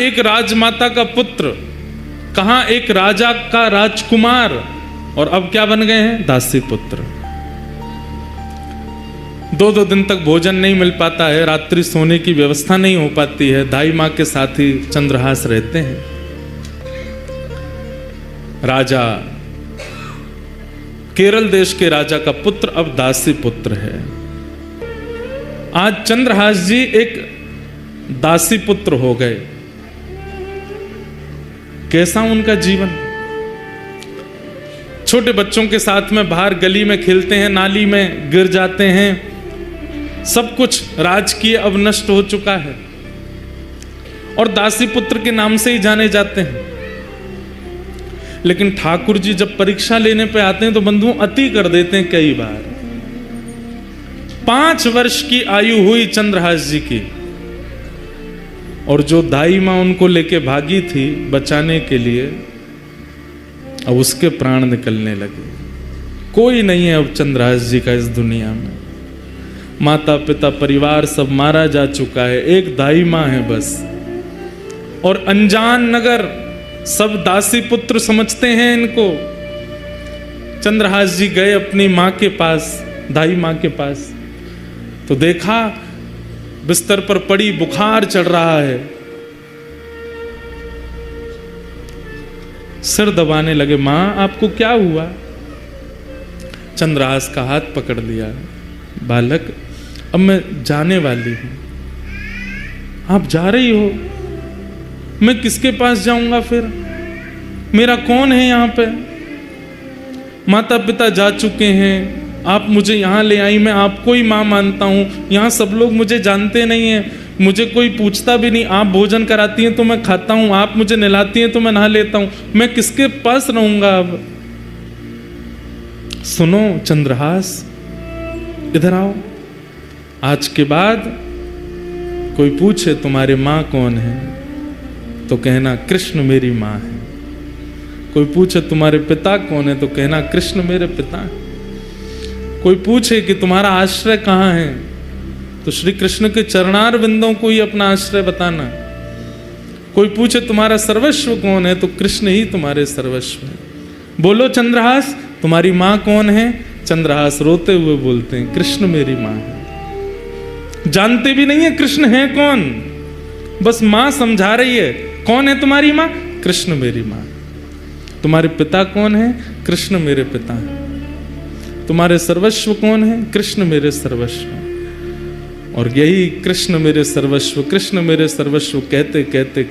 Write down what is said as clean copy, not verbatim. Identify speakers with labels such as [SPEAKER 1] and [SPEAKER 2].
[SPEAKER 1] एक राजमाता का पुत्र, कहां एक राजा का राजकुमार, और अब क्या बन गए हैं? दासी पुत्र। 2-2 दिन तक भोजन नहीं मिल पाता है, रात्रि सोने की व्यवस्था नहीं हो पाती है, दाई मां के साथ ही चंद्रहास रहते हैं। राजा, केरल देश के राजा का पुत्र अब दासी पुत्र है। आज चंद्रहास जी एक दासी पुत्र हो गए। कैसा उनका जीवन? छोटे बच्चों के साथ में बाहर गली में खेलते हैं, नाली में गिर जाते हैं। सब कुछ राजकीय अब नष्ट हो चुका है और दासी पुत्र के नाम से ही जाने जाते हैं। लेकिन ठाकुर जी जब परीक्षा लेने पे आते हैं तो बंधुओं अति कर देते हैं कई बार। 5 वर्ष की आयु हुई चंद्रहास जी की, और जो दाई मां उनको लेके भागी थी बचाने के लिए, अब उसके प्राण निकलने लगे। कोई नहीं है अब चंद्रहास जी का इस दुनिया में। माता पिता परिवार सब मारा जा चुका है, एक दाई मां है बस। और अनजान नगर सब दासी पुत्र समझते हैं इनको। चंद्रहास जी गए अपनी मां के पास, दाई मां के पास, तो देखा बिस्तर पर पड़ी, बुखार चढ़ रहा है। सिर दबाने लगे, मां आपको क्या हुआ? चंद्रहास का हाथ पकड़ लिया, बालक अब मैं जाने वाली हूं। आप जा रही हो? मैं किसके पास जाऊंगा फिर? मेरा कौन है यहाँ पे? माता पिता जा चुके हैं, आप मुझे यहाँ ले आई, मैं आपको ही माँ मानता हूँ। यहाँ सब लोग मुझे जानते नहीं हैं, मुझे कोई पूछता भी नहीं। आप भोजन कराती हैं तो मैं खाता हूँ, आप मुझे नहलाती हैं तो मैं नहा लेता हूँ। मैं किसके पास रहूंगा अब? सुनो चंद्रहास, इधर आओ। आज के बाद कोई पूछे तुम्हारी माँ कौन है तो कहना कृष्ण मेरी माँ है। कोई पूछे तुम्हारे पिता कौन है तो कहना कृष्ण मेरे पिता है। कोई पूछे कि तुम्हारा आश्रय कहाँ है तो श्री कृष्ण के चरणार बिंदों को ही अपना आश्रय बताना। कोई पूछे तुम्हारा सर्वस्व कौन है तो कृष्ण ही तुम्हारे सर्वस्व है। बोलो चंद्रहास, तुम्हारी माँ कौन है? चंद्रहास रोते हुए बोलते हैं कृष्ण मेरी माँ है। जानते भी नहीं है कृष्ण है कौन, बस माँ समझा रही है। कौन है तुम्हारी माँ? कृष्ण मेरी माँ। तुम्हारे पिता कौन है? कृष्ण मेरे पिता है। तुम्हारे सर्वस्व कौन है? कृष्ण मेरे सर्वस्व। और यही कृष्ण मेरे सर्वस्व, कृष्ण मेरे सर्वस्व कहते कहते